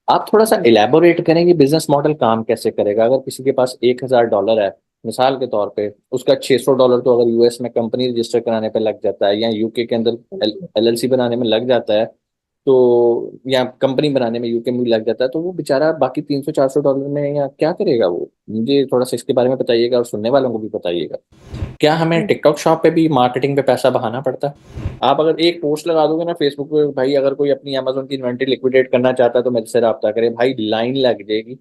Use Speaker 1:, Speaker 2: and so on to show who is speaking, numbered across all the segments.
Speaker 1: आप थोड़ा सा इलेबोरेट करें कि बिजनेस मॉडल काम कैसे करेगा। अगर किसी के पास $1,000 है, मिसाल के तौर पे, उसका $600 तो अगर यूएस में कंपनी रजिस्टर कराने पे लग जाता है, या यूके के अंदर एलएलसी बनाने में लग जाता है, तो या कंपनी बनाने में यूके में भी लग जाता है, तो वो बेचारा बाकी $300-400 में या क्या करेगा वो। मुझे थोड़ा सा इसके बारे में बताइएगा और सुनने वालों को भी बताइएगा। क्या हमें
Speaker 2: हम्म।
Speaker 1: टिकटॉक शॉप पे भी मार्केटिंग पे पैसा बहाना पड़ता है? आप अगर एक पोस्ट लगा दोगे ना फेसबुक पे, भाई अगर कोई अपनी अमेजोन की इन्वेंट्री लिक्विडेट करना चाहता है तो मेरे से रब्ता करे, भाई लाइन लग जाएगी।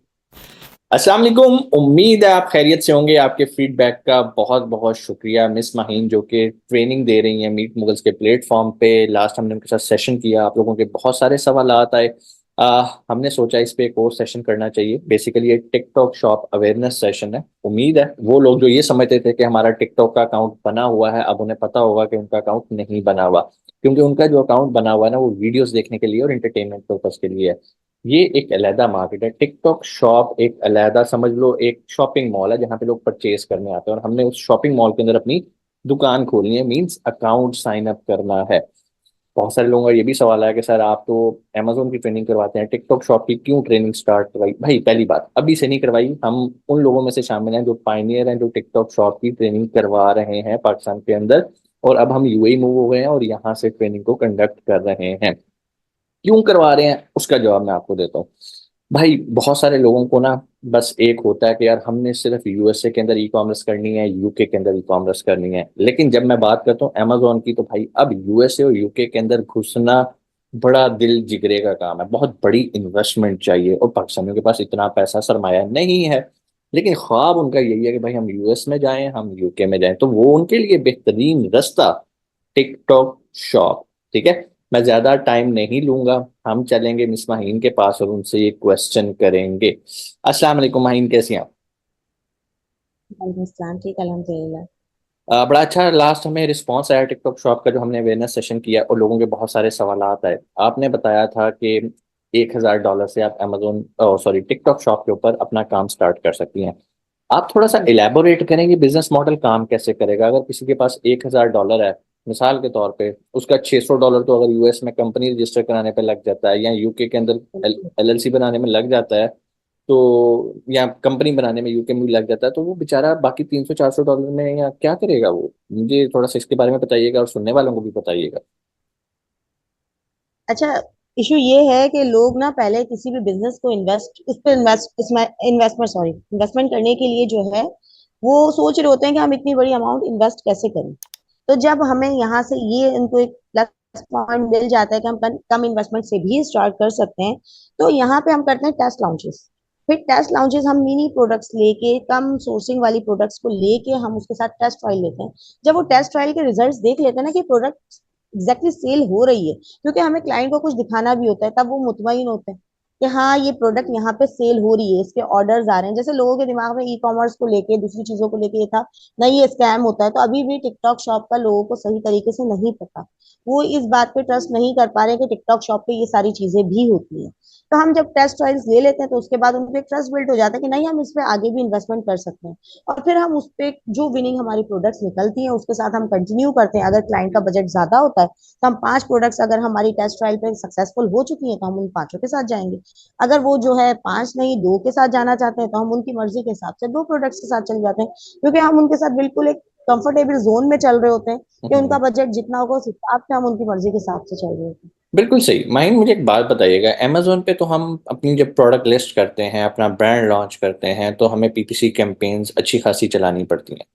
Speaker 1: अस्सलाम वालेकुम, उम्मीद है आप खैरियत से होंगे। आपके फीडबैक का बहुत बहुत शुक्रिया मिस माहीन, जो कि ट्रेनिंग दे रही हैं मीट मुगल्स के प्लेटफॉर्म पे। लास्ट हमने उनके साथ सेशन किया, आप लोगों के बहुत सारे सवाल आए। हमने सोचा इस पे एक और सेशन करना चाहिए। बेसिकली ये टिकटॉक शॉप अवेयरनेस सेशन है। उम्मीद है वो लोग जो ये समझते थे कि हमारा टिकटॉक का अकाउंट बना हुआ है, अब उन्हें पता होगा कि उनका अकाउंट नहीं बना हुआ, क्योंकि उनका जो अकाउंट बना हुआ है ना, वो वीडियोस देखने के लिए और इंटरटेनमेंट पर्पज के लिए है। ये एक अलहदा मार्केट है। टिकटॉक शॉप एक अलहदा, समझ लो एक शॉपिंग मॉल है जहाँ पे लोग परचेज करने आते हैं, और हमने उस शॉपिंग मॉल के अंदर अपनी दुकान खोलनी है, मींस अकाउंट साइन अप करना है। बहुत सारे लोगों का ये भी सवाल है कि सर आप तो अमेजोन की ट्रेनिंग करवाते हैं, टिकटॉक शॉप की क्यों ट्रेनिंग स्टार्ट करवाई? भाई पहली बात, अभी से नहीं करवाई। हम उन लोगों में से शामिल हैं जो पाइनियर हैं, जो टिकटॉक शॉप की ट्रेनिंग करवा रहे हैं पाकिस्तान के अंदर, और अब हम यूएई मूव हो गए हैं और यहाँ से ट्रेनिंग को कंडक्ट कर रहे हैं। क्यों करवा रहे हैं उसका जवाब मैं आपको देता हूँ। भाई बहुत सारे लोगों को ना बस एक होता है कि यार हमने सिर्फ यूएसए के अंदर ई कॉमर्स करनी है, यूके के अंदर ई कॉमर्स करनी है, लेकिन जब मैं बात करता हूँ अमेजोन की, तो भाई अब यूएसए और यूके के अंदर घुसना बड़ा दिल जिगरे का काम है। बहुत बड़ी इन्वेस्टमेंट चाहिए, और पाकिस्तानियों के पास इतना पैसा सरमाया नहीं है। लेकिन ख्वाब उनका यही है कि भाई हम यूएस में जाएं, हम यूके में जाएं, तो वो उनके लिए बेहतरीन रास्ता टिकटॉक शॉप। ठीक है, मैं ज्यादा टाइम नहीं लूंगा। हम चलेंगे मिस माहीन के पास और उनसे ये क्वेश्चन करेंगे। अस्सलाम वालेकुम माहीन, कैसी हैं आप?
Speaker 2: वालेकुम अस्सलाम, ठीक अल्हम्दुलिल्लाह।
Speaker 1: बड़ा अच्छा लास्ट हमें रिस्पांस आया टिकटॉक शॉप का, जो हमने अवेयरनेस सेशन किया, और लोगों के बहुत सारे सवाल आए। आपने बताया था कि $1,000 से आप अमेजोन, सॉरी, टिकटॉक शॉप के ऊपर अपना काम स्टार्ट कर सकती हैं। आप थोड़ा सा इलेबोरेट करें कि बिजनेस मॉडल काम कैसे करेगा। अगर किसी के पास $1,000 है, मिसाल के तौर पे, उसका $600 तो अगर यूएस में कंपनी रजिस्टर कराने पे लग जाता है, या यूके के अंदर एलएलसी बनाने में लग जाता है, तो या कंपनी बनाने में यूके में भी लग जाता है, तो वो बेचारा बाकी $300-400 में या क्या करेगा वो। मुझे थोड़ा सा इसके बारे में बताइएगा और सुनने वालों को भी बताइएगा।
Speaker 2: अच्छा, इशू ये है कि लोग ना पहले किसी भी बिजनेस को इन्वेस्टमेंट करने के लिए जो है वो सोच रहे होते हैं कि हम इतनी बड़ी अमाउंट इन्वेस्ट कैसे करें। तो जब हमें यहाँ से ये इनको एक प्लस पॉइंट मिल जाता है कि हम कम इन्वेस्टमेंट से भी स्टार्ट कर सकते हैं, तो यहाँ पे हम करते हैं टेस्ट लॉन्चेस। फिर टेस्ट लॉन्चेस हम मिनी प्रोडक्ट्स लेके, कम सोर्सिंग वाली प्रोडक्ट्स को लेके हम उसके साथ टेस्ट ट्रायल लेते हैं। जब वो टेस्ट ट्रायल के रिजल्ट्स देख लेते हैं ना कि प्रोडक्ट एग्जैक्टली सेल हो रही है, क्योंकि हमें क्लाइंट को कुछ दिखाना भी होता है, तब वो मुतमईन होते हैं कि हाँ ये प्रोडक्ट यहाँ पे सेल हो रही है, इसके ऑर्डर्स आ रहे हैं। जैसे लोगों के दिमाग में ई कॉमर्स को लेके, दूसरी चीजों को लेके ये था नहीं ये स्कैम होता है, तो अभी भी टिकटॉक शॉप का लोगों को सही तरीके से नहीं पता। वो इस बात पे ट्रस्ट नहीं कर पा रहे कि टिकटॉक शॉप पे ये सारी चीजें भी होती हैं। तो हम जब टेस्ट ट्रायल्स ले लेते हैं तो उसके बाद उनको एक ट्रस्ट बिल्ड हो जाता है कि नहीं हम इस पे आगे भी इन्वेस्टमेंट कर सकते हैं। और फिर हम उस पे जो विनिंग हमारी प्रोडक्ट्स निकलती हैं उसके साथ हम कंटिन्यू करते हैं। अगर क्लाइंट का बजट ज्यादा होता है तो हम 5 प्रोडक्ट्स, अगर हमारी टेस्ट ट्रायल पे सक्सेसफुल हो चुकी हैं तो हम उन 5 के साथ जाएंगे। अगर वो जो है 5 नहीं 2 के साथ जाना चाहते हैं तो हम उनकी मर्जी के हिसाब से 2 प्रोडक्ट्स के साथ चल जाते हैं, क्योंकि हम उनके साथ बिल्कुल एक कंफर्टेबल जोन में चल रहे होते हैं कि उनका बजट जितना होगा उस हिसाब से हम उनकी मर्जी के हिसाब से चल रहे होते हैं।
Speaker 1: बिल्कुल सही। माहिन, मुझे एक बात बताइएगा, अमेजोन पे तो हम अपनी जब प्रोडक्ट लिस्ट करते हैं, अपना ब्रांड लॉन्च करते हैं, तो हमें पीपीसी कैंपेन्स अच्छी खासी चलानी पड़ती हैं।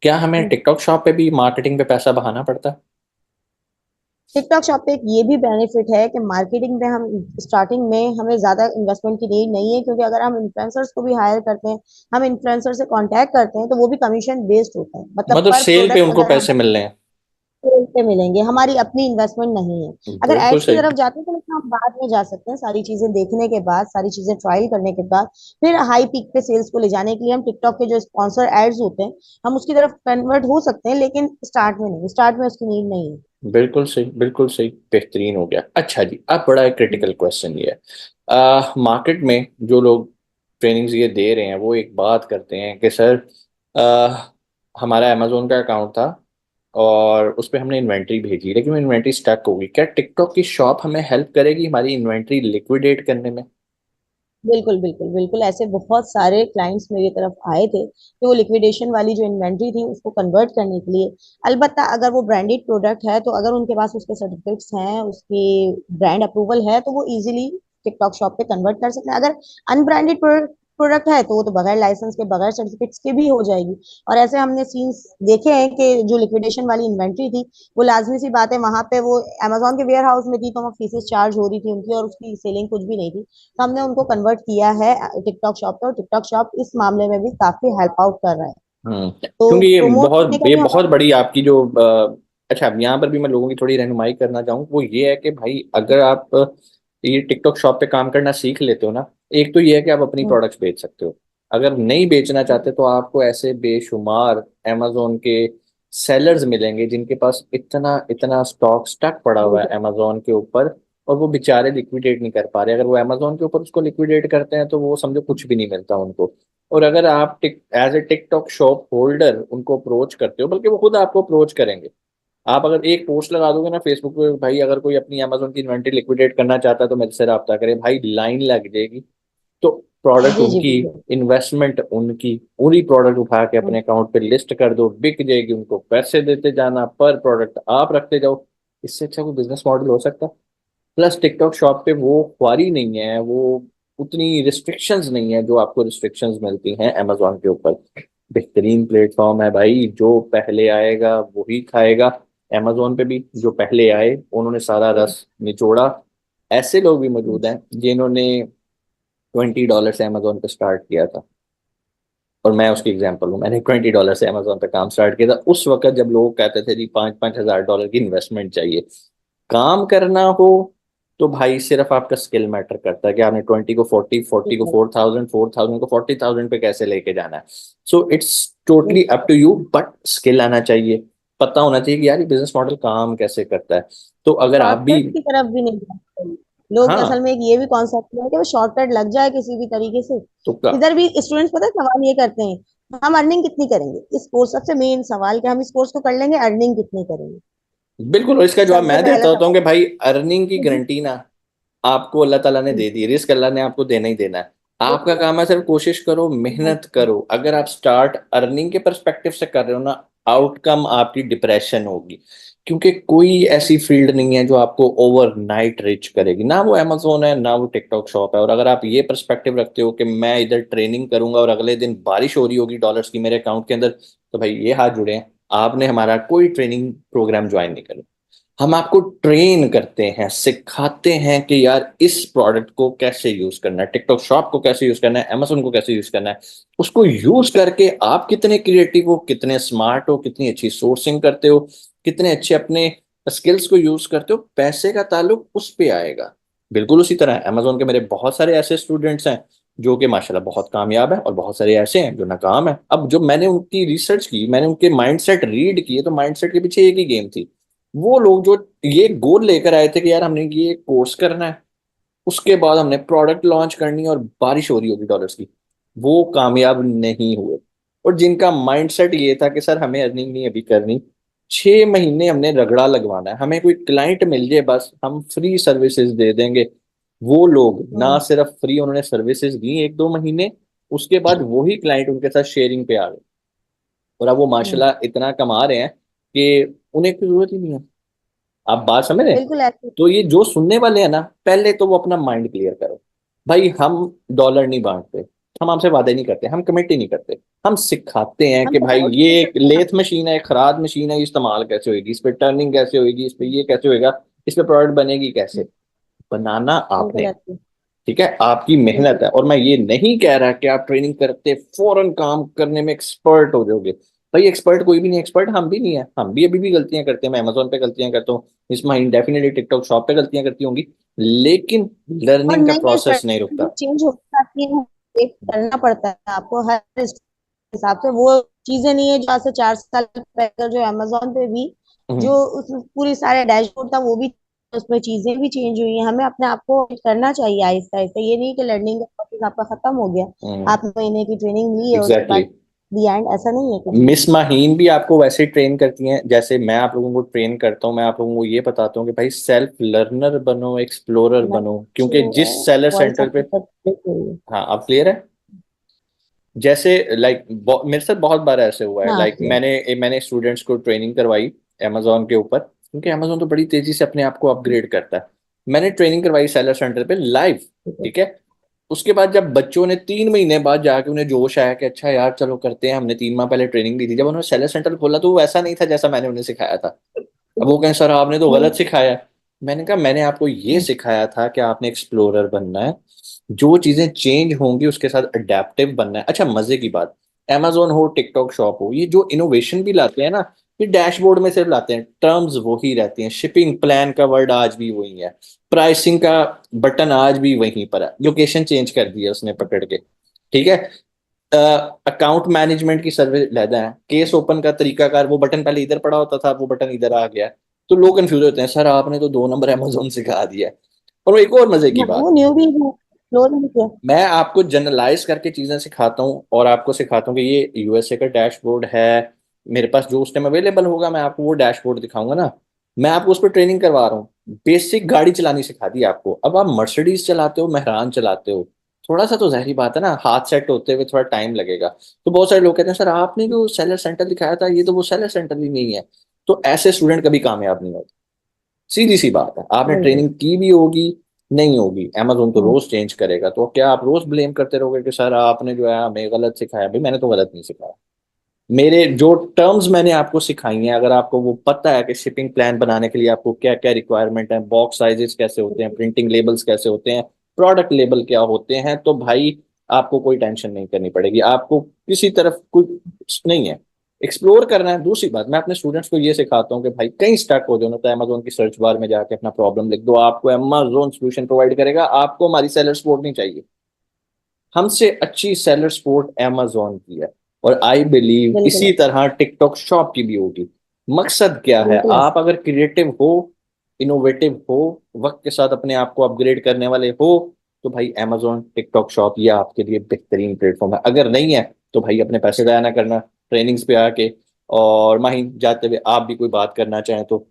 Speaker 1: क्या हमें टिकटॉक शॉप पे भी मार्केटिंग पे पैसा बहाना पड़ता है?
Speaker 2: टिकटॉक शॉप पे एक ये भी बेनिफिट है कि मार्केटिंग में हम स्टार्टिंग में हमें ज्यादा इन्वेस्टमेंट की नीड नहीं है, क्योंकि अगर हम इन्फ्लुएंसर्स को भी हायर करते हैं, हम इन्फ्लुएंसर से कांटेक्ट करते हैं, तो वो भी कमीशन बेस्ड होता है। मतलब
Speaker 1: मतलब
Speaker 2: पर
Speaker 1: सेल पे
Speaker 2: प्रोडक्ट
Speaker 1: उनको
Speaker 2: अगर हम
Speaker 1: पैसे मिल रहे हैं?
Speaker 2: सेल पे मिलेंगे, हमारी अपनी इन्वेस्टमेंट नहीं है। अगर
Speaker 1: बिल्कुल
Speaker 2: एड्स की
Speaker 1: सही।
Speaker 2: तरफ जाते हैं तो लेकिन हम बाद में जा सकते हैं, सारी चीजें देखने के बाद, सारी चीजें ट्रायल करने के बाद, फिर हाई पीक पे सेल्स को ले जाने के लिए हम टिकटॉक के जो स्पॉन्सर एड्स होते हैं हम उसकी तरफ कन्वर्ट हो सकते हैं, लेकिन स्टार्ट में नहीं, स्टार्ट में उसकी नीड नहीं है।
Speaker 1: बिल्कुल सही, बिल्कुल सही, बेहतरीन हो गया। अच्छा जी, अब बड़ा एक क्रिटिकल क्वेश्चन ये है। मार्केट में जो लोग ट्रेनिंग्स ये दे रहे हैं, वो एक बात करते हैं कि सर, आ, हमारा अमेजोन का अकाउंट था और उस पर हमने इन्वेंट्री भेजी, लेकिन वो इन्वेंट्री स्टक होगी। क्या टिकटॉक की शॉप हमें हेल्प करेगी हमारी इन्वेंट्री लिक्विडेट करने में?
Speaker 2: बिल्कुल बिल्कुल बिल्कुल, ऐसे बहुत सारे क्लाइंट्स मेरी तरफ आए थे कि वो लिक्विडेशन वाली जो इन्वेंट्री थी उसको कन्वर्ट करने के लिए, अलबत्ता अगर वो ब्रांडेड प्रोडक्ट है तो अगर उनके पास उसके सर्टिफिकेट्स हैं, उसकी ब्रांड अप्रूवल है, तो वो इजीली टिकटॉक शॉप पे कन्वर्ट कर सकते हैं। अगर अनब्रांडेड प्रोडक्ट है तो वो तो बगैर लाइसेंस के, बगैर सर्टिफिकेट्स के भी हो जाएगी। और ऐसे हमने सीन्स देखे हैं कि जो लिक्विडेशन वाली इन्वेंट्री थी, वो लाजमी सी बात है, वहां पे वो अमेजोन के वेयर हाउस में थी, तो वहाँ फीसेस चार्ज हो रही थी उनकी और उसकी सेलिंग कुछ भी नहीं थी। तो हमने उनको कन्वर्ट किया है टिकटॉक शॉप पे, और टिकटॉक शॉप इस मामले में भी काफी हेल्प आउट कर रहा है। तो
Speaker 1: क्योंकि
Speaker 2: प्रमोट करने का
Speaker 1: ये
Speaker 2: भी
Speaker 1: बहुत
Speaker 2: हमारा।
Speaker 1: बड़ी आपकी जो अच्छा, अब यहाँ पर भी मैं लोगों की थोड़ी रहनुमाई करना चाहूँ, वो ये है कि भाई अगर आप ये टिकटॉक शॉप पे काम करना सीख लेते हो ना, एक तो ये है कि आप अपनी
Speaker 2: हम्म,
Speaker 1: प्रोडक्ट्स बेच सकते हो। अगर नहीं बेचना चाहते
Speaker 2: हम्म,
Speaker 1: तो आपको ऐसे बेशुमार अमेजोन के सेलर्स मिलेंगे जिनके पास इतना इतना स्टॉक पड़ा हुआ है
Speaker 2: बिल्कुल
Speaker 1: अमेजोन के ऊपर, और वो बेचारे लिक्विडेट नहीं कर पा रहे। अगर वो अमेजोन के ऊपर उसको लिक्विडेट करते हैं तो वो समझो कुछ भी नहीं मिलता उनको। और अगर आप as a TikTok shop holder उनको अप्रोच करते हो, बल्कि वो खुद आपको अप्रोच करेंगे। आप अगर एक पोस्ट लगा दोगे ना फेसबुक पे, भाई अगर कोई अपनी अमेजोन की इन्वेंट्री लिक्विडेट करना चाहता है तो मेरे से रब्ता करे, भाई लाइन लग जाएगी। तो प्रोडक्ट
Speaker 2: जी जी
Speaker 1: उनकी,
Speaker 2: बिल्कुल।
Speaker 1: इन्वेस्टमेंट उनकी, पूरी प्रोडक्ट उठा के
Speaker 2: हम्म,
Speaker 1: अपने अकाउंट पे लिस्ट कर दो, बिक जाएगी, उनको पैसे देते जाना, पर प्रोडक्ट आप रखते जाओ। इससे अच्छा कोई बिजनेस मॉडल हो सकता है? प्लस टिकटॉक शॉप पे वो ख्वारी नहीं है, वो उतनी रिस्ट्रिक्शंस नहीं है जो आपको रिस्ट्रिक्शंस मिलती हैं अमेजोन के ऊपर। बेहतरीन प्लेटफॉर्म है भाई, जो पहले आएगा वही खाएगा। अमेजोन पे भी जो पहले आए उन्होंने सारा
Speaker 2: हम्म,
Speaker 1: रस निचोड़ा। ऐसे लोग भी मौजूद
Speaker 2: जी,
Speaker 1: हैं जिन्होंने $20 से अमेजोन पे स्टार्ट किया था, और मैं उसकी एग्जांपल हूँ। मैंने $20 से अमेजोन पे काम स्टार्ट किया था उस वक्त जब लोग कहते थे जी 5-5 हज़ार डॉलर की इन्वेस्टमेंट चाहिए। काम करना हो तो भाई सिर्फ आपका स्किल मैटर करता है कि आपने 20 को 40, 40 को
Speaker 2: बिल्कुल
Speaker 1: 4,000, 4,000 को 40,000 पे कैसे लेके जाना है। सो इट्स टोटली अप
Speaker 2: बिल्कुल
Speaker 1: टू यू, बट स्किल आना चाहिए। पता होना चाहिए कि यार ये बिजनेस मॉडल काम कैसे करता है। तो अगर आप भी,
Speaker 2: शॉर्टकट की तरफ भी नहीं जाते हैं। लोग असल
Speaker 1: हाँ,
Speaker 2: में एक ये भी कॉन्सेप्ट है कि वो शॉर्टकट लग जाए किसी भी तरीके से।
Speaker 1: तो
Speaker 2: इधर भी स्टूडेंट्स पता है सवाल ये करते हैं, हम अर्निंग कितनी करेंगे इस कोर्स, सबसे मेन सवाल कि हम इस कोर्स को कर लेंगे, अर्निंग कितनी करेंगे।
Speaker 1: बिल्कुल। और इसका जवाब
Speaker 2: सबसे
Speaker 1: मैं
Speaker 2: पहला
Speaker 1: देता होता हूँ कि
Speaker 2: सवाल।
Speaker 1: भाई अर्निंग की गारंटी ना आपको अल्लाह ताला ने दे दी, रिस्क अल्लाह ने आपको देना ही देना है। आपका
Speaker 2: बिल्कुल
Speaker 1: काम है सिर्फ कोशिश करो, मेहनत करो। अगर आप स्टार्ट अर्निंग के परस्पेक्टिव से कर रहे हो ना, आउटकम आपकी डिप्रेशन होगी। क्योंकि कोई ऐसी फील्ड नहीं है जो आपको ओवरनाइट रिच करेगी, ना वो अमेजोन है ना वो टिकटॉक शॉप है। और अगर आप ये परस्पेक्टिव रखते हो कि मैं इधर ट्रेनिंग करूंगा और अगले दिन बारिश हो रही होगी डॉलर्स की मेरे अकाउंट के अंदर, तो भाई ये हाथ जुड़े हैं, आपने हमारा कोई ट्रेनिंग प्रोग्राम ज्वाइन नहीं करा। हम आपको ट्रेन करते हैं, सिखाते हैं कि यार इस प्रोडक्ट को कैसे यूज करना है, टिकटॉक शॉप को कैसे यूज करना है, अमेजोन को कैसे यूज करना है। उसको यूज करके आप कितने क्रिएटिव हो, कितने स्मार्ट हो, कितनी अच्छी सोर्सिंग करते हो, कितने अच्छे अपने स्किल्स को यूज करते हो, पैसे का ताल्लुक उस पे आएगा। बिल्कुल उसी तरह अमेजोन के मेरे बहुत सारे ऐसे स्टूडेंट्स हैं जो कि माशाल्लाह बहुत कामयाब है, और बहुत सारे ऐसे हैं जो नाकाम है। अब जब मैंने उनकी रिसर्च की, मैंने उनके माइंडसेट रीड किए, तो माइंडसेट के पीछे एक ही गेम थी। वो लोग जो ये गोल लेकर आए थे कि यार हमने ये कोर्स करना है, उसके बाद हमने प्रोडक्ट लॉन्च करनी है और बारिश हो रही होगी डॉलर्स की, वो कामयाब नहीं हुए। और जिनका माइंडसेट ये था कि सर हमें अर्निंग नहीं अभी करनी, 6 महीने हमने रगड़ा लगवाना है, हमें कोई क्लाइंट मिल जाए बस हम फ्री सर्विसेज दे देंगे, वो लोग ना
Speaker 2: हम्म,
Speaker 1: सिर्फ फ्री उन्होंने सर्विसेज दी 1-2 महीने, उसके बाद वही क्लाइंट उनके साथ शेयरिंग पे आ गए। और अब वो
Speaker 2: हम्म,
Speaker 1: माशाल्लाह इतना कमा रहे हैं कि उन्हें कोई जरूरत ही नहीं है। आप बात समझ रहे हैं?
Speaker 2: बिल्कुल ऐसे।
Speaker 1: तो ये जो सुनने वाले हैं ना, पहले तो वो अपना माइंड क्लियर करो। भाई हम डॉलर नहीं बांटते, हम आपसे वादे नहीं करते, हम कमिट ही नहीं करते। हम सिखाते हैं
Speaker 2: हम
Speaker 1: कि भाई
Speaker 2: सपोर्ट
Speaker 1: ये एक
Speaker 2: करते हैं।
Speaker 1: लेथ मशीन है, एक खराद मशीन है, ये इस्तेमाल कैसे होगी, इस पे टर्निंग कैसे होगी, इस पे ये कैसे होएगा, इस पे प्रोडक्ट बनेगी कैसे। बनाना
Speaker 2: बिल्कुल
Speaker 1: आपने,
Speaker 2: ऐसे।
Speaker 1: ठीक है, आपकी मेहनत
Speaker 2: बिल्कुल
Speaker 1: है। और मैं ये नहीं कह रहा कि आप ट्रेनिंग करते फौरन काम करने में एक्सपर्ट हो जाओगे। भाई एक्सपर्ट कोई भी नहीं, एक्सपर्ट हम भी नहीं है, हम भी अभी भी गलतियां करते हैं। मैं अमेजोन पे गलतियां करता हूँ, इस महीने डेफिनेटली टिकटॉक शॉप पे गलतियां करती होंगी, लेकिन
Speaker 2: और
Speaker 1: लर्निंग का
Speaker 2: नई नई
Speaker 1: प्रोसेस नहीं
Speaker 2: स्ट्रेटजी
Speaker 1: रुकता।
Speaker 2: चेंज होती जाती है, एक करना पड़ता है आपको हर हिसाब से। वो चीजें नहीं है जो आज से 4 साल पहले जो अमेजोन पे भी
Speaker 1: हम्म,
Speaker 2: जो उस पूरी सारे डैशबोर्ड था वो भी, उसमें चीजें भी चेंज हुई हैं। हमें अपने आप को करना चाहिए आहिस्ता आहिस्ता। ये नहीं कि लर्निंग का प्रोसेस आपका खत्म हो गया,
Speaker 1: हम्म,
Speaker 2: आप महीने की ट्रेनिंग ली है उसके
Speaker 1: एग्जैक्टली।
Speaker 2: बाद दी एंड ऐसा नहीं है कुछ भी।
Speaker 1: मिस माहीन भी आपको वैसे ट्रेन करती हैं जैसे मैं आप लोगों को ट्रेन करता हूँ। मैं आप लोगों को ये बताता हूँ कि भाई सेल्फ लर्नर बनो, एक्सप्लोरर
Speaker 2: मैं
Speaker 1: बनो, क्योंकि जिस सेलर
Speaker 2: वॉइस
Speaker 1: सेंटर पे।
Speaker 2: आपकी कट रही है।
Speaker 1: हाँ, अब क्लियर है। जैसे लाइक मेरे साथ बहुत बार ऐसे हुआ है,
Speaker 2: हाँ
Speaker 1: लाइक
Speaker 2: clear।
Speaker 1: मैंने मैंने स्टूडेंट्स को ट्रेनिंग करवाई अमेजोन के ऊपर, क्योंकि अमेजोन तो बड़ी तेजी से अपने आप को अपग्रेड करता है। मैंने ट्रेनिंग करवाई सेलर सेंटर पे लाइव।
Speaker 2: ठीक है।
Speaker 1: ठीक है। उसके बाद जब बच्चों ने 3 महीने बाद जाके उन्हें जोश आया कि अच्छा यार चलो करते हैं, हमने 3 माह पहले ट्रेनिंग दी थी, जब उन्होंने सेलर सेंटर खोला तो वो ऐसा नहीं था जैसा मैंने उन्हें सिखाया था। अब वो कहें सर आपने तो
Speaker 2: हम्म,
Speaker 1: गलत सिखाया है। मैंने कहा मैंने आपको ये
Speaker 2: हम्म,
Speaker 1: सिखाया था कि आपने एक्सप्लोरर बनना है, जो चीजें चेंज होंगी उसके साथ अडेप्टिव बनना है। अच्छा मजे की बात, amazon हो टिकटॉक शॉप हो, ये जो इनोवेशन भी लाते हैं ना, ये डैशबोर्ड में सिर्फ लाते हैं, टर्म्स वही रहती हैं, शिपिंग प्लान का वर्ड आज भी वही है, प्राइसिंग का बटन आज भी वहीं पर है, लोकेशन चेंज कर दी है उसने पकड़ के। ठीक है। अकाउंट मैनेजमेंट की सर्विस लेता है, केस ओपन का तरीकाकार, वो बटन पहले इधर पड़ा होता था, वो बटन इधर आ गया है। तो लोग कंफ्यूज होते हैं, सर आपने तो 2 नंबर अमेजोन सिखा दिया है। और वो एक और मजे की
Speaker 2: हाँ वो
Speaker 1: बात,
Speaker 2: न्यू भी है, फ्लोर भी है।
Speaker 1: मैं आपको जनरलाइज करके चीजें सिखाता हूँ और आपको सिखाता हूँ कि ये यूएसए का डैशबोर्ड है। मेरे पास जो उस टाइम अवेलेबल होगा मैं आपको वो डैशबोर्ड दिखाऊंगा ना। मैं आपको उस पर ट्रेनिंग करवा रहा हूँ, बेसिक गाड़ी चलानी सिखा दी आपको। अब आप मर्सिडीज चलाते हो, मेहरान चलाते हो, थोड़ा सा तो जाहिर बात है ना, हाथ सेट होते हुए थोड़ा टाइम लगेगा। तो बहुत सारे लोग कहते हैं सर आपने जो सेलर सेंटर दिखाया था ये तो वो सेलर सेंटर भी नहीं है। तो ऐसे स्टूडेंट कभी कामयाब नहीं होते। सीधी सी बात है, आपने
Speaker 2: वही है।
Speaker 1: ट्रेनिंग की भी होगी, नहीं होगी, amazon तो
Speaker 2: हम्म,
Speaker 1: रोज चेंज करेगा। तो क्या आप रोज ब्लेम करते रहोगे कि सर आपने जो है हमें गलत सिखाया? भाई मैंने तो गलत नहीं सिखाया। मेरे जो टर्म्स मैंने आपको सिखाई हैं, अगर आपको वो पता है कि शिपिंग प्लान बनाने के लिए आपको क्या क्या रिक्वायरमेंट है, बॉक्स साइजेस कैसे होते हैं, प्रिंटिंग लेबल्स कैसे होते हैं, प्रोडक्ट लेबल क्या होते हैं, तो भाई आपको कोई टेंशन नहीं करनी पड़ेगी, आपको किसी तरफ कुछ नहीं है। एक्सप्लोर करना है। दूसरी बात, मैं अपने स्टूडेंट्स को ये सिखाता हूँ कि भाई कहीं स्टक हो जाओ ना, तो अमेजोन की सर्च बार में जाके अपना प्रॉब्लम लिख दो, आपको अमेजोन सोल्यूशन प्रोवाइड करेगा। आपको हमारी सेलर सपोर्ट नहीं चाहिए, हमसे अच्छी सेलर सपोर्ट अमेजोन की है। और आई बिलीव
Speaker 2: बिल्कुल
Speaker 1: इसी तरह टिकटॉक शॉप की भी होगी। मकसद क्या है,
Speaker 2: बिल्कुल
Speaker 1: आप
Speaker 2: ऐसा।
Speaker 1: अगर क्रिएटिव हो, इनोवेटिव हो, वक्त के साथ अपने आप को अपग्रेड करने वाले हो, तो भाई अमेजोन टिकटॉक शॉप ये आपके लिए बेहतरीन प्लेटफॉर्म है। अगर नहीं है तो भाई अपने पैसे जाया ना करना ट्रेनिंग्स पे आके। और माही जाते हुए आप भी कोई बात करना चाहें तो।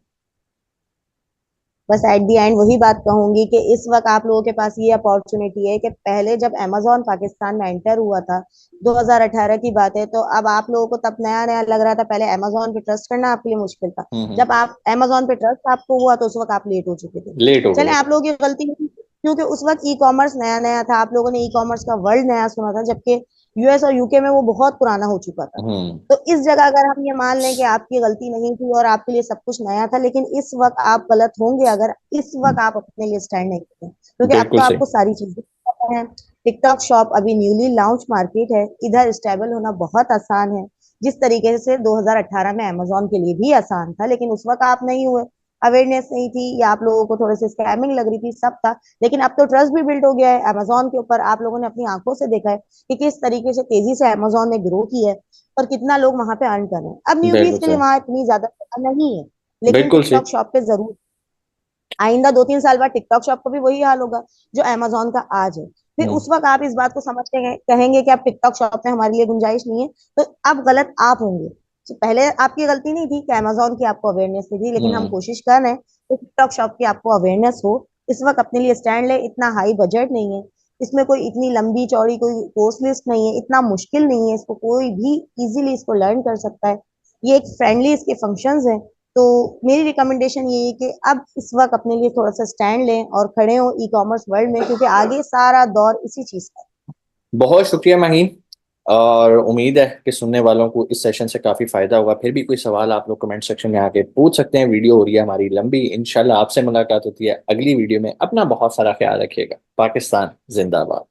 Speaker 2: बस एट दी एंड वही बात कहूंगी कि इस वक्त आप लोगों के पास ये अपॉर्चुनिटी है कि पहले जब अमेजोन पाकिस्तान में एंटर हुआ था, 2018 की बात है, तो अब आप लोगों को तब नया नया लग रहा था, पहले अमेजोन पे ट्रस्ट करना आपके लिए मुश्किल था।
Speaker 1: हम्म।
Speaker 2: जब आप अमेजोन पे ट्रस्ट आपको हुआ तो उस वक्त आप लेट हो चुके थे।
Speaker 1: लेट हो
Speaker 2: चले
Speaker 1: गए थे।
Speaker 2: आप लोगों की गलती नहीं थी, क्योंकि उस वक्त ई कॉमर्स नया नया था, आप लोगों ने ई कॉमर्स का वर्ल्ड नया सुना था, जबकि यूएस और यूके में वो बहुत पुराना हो चुका था।
Speaker 1: हम्म।
Speaker 2: तो इस जगह अगर हम ये मान लें कि आपकी गलती नहीं थी और आपके लिए सब कुछ नया था, लेकिन इस वक्त आप गलत होंगे अगर इस वक्त आप अपने लिए स्टैंड नहीं करते, क्योंकि अब
Speaker 1: बिल्कुल
Speaker 2: तो
Speaker 1: सही।
Speaker 2: आपको सारी चीजें पता है। टिकटॉक शॉप अभी न्यूली लॉन्च मार्केट है, इधर स्टेबल होना बहुत आसान है। जिस तरीके से 2018 में अमेजोन के लिए भी आसान था, लेकिन उस वक्त आप नहीं हुए, अवेयरनेस नहीं थी, या आप लोगों को थोड़े से स्कैमिंग लग रही थी, सब था। लेकिन अब तो ट्रस्ट भी बिल्ड हो गया है अमेजोन के ऊपर, आप लोगों ने अपनी आंखों से देखा है कि किस तरीके से तेजी से अमेजोन ने ग्रो की है और कितना लोग वहां पे अर्न कर रहे हैं। अब न्यूबीज
Speaker 1: बिल्कुल
Speaker 2: के लिए
Speaker 1: सही।
Speaker 2: वहां इतनी ज्यादा जगह नहीं है, लेकिन
Speaker 1: बिल्कुल सही।
Speaker 2: टिकटॉक शॉप पे जरूर आइंदा 2-3 साल बाद टिकटॉक शॉप को भी वही हाल होगा जो अमेजोन का आज है। फिर
Speaker 1: हम्म।
Speaker 2: उस वक्त आप इस बात को समझ के कहेंगे कि अब टिकटॉक शॉप में हमारे लिए गुंजाइश नहीं है, तो अब गलत आप होंगे। तो पहले आपकी गलती नहीं थी कि अमेजोन की आपको अवेयरनेस नहीं थी, लेकिन हम
Speaker 1: हम्म।
Speaker 2: कोशिश कर रहे हैं कि टिकटॉक शॉप की आपको अवेयरनेस हो। इस वक्त अपने लिए स्टैंड ले, इतना हाई बजट नहीं है, इसमें कोई इतनी लंबी चौड़ी कोई कोर्स लिस्ट नहीं है, इतना मुश्किल नहीं है, इसको कोई भी इजीली इसको लर्न कर सकता है। ये एक फ्रेंडली इसके फंक्शंस हैं। तो मेरी रिकमेंडेशन ये है कि अब इस वक्त अपने लिए थोड़ा सा स्टैंड लें और खड़े हों ई कॉमर्स वर्ल्ड में, क्योंकि आगे सारा दौर इसी चीज का है।
Speaker 1: बहुत शुक्रिया माहीन। और उम्मीद है कि सुनने वालों को इस सेशन से काफी फायदा होगा। फिर भी कोई सवाल आप लोग कमेंट सेक्शन में आके पूछ सकते हैं। वीडियो हो रही है हमारी लंबी, इंशाल्लाह आपसे मुलाकात होती है अगली वीडियो में। अपना बहुत सारा ख्याल रखिएगा। पाकिस्तान जिंदाबाद।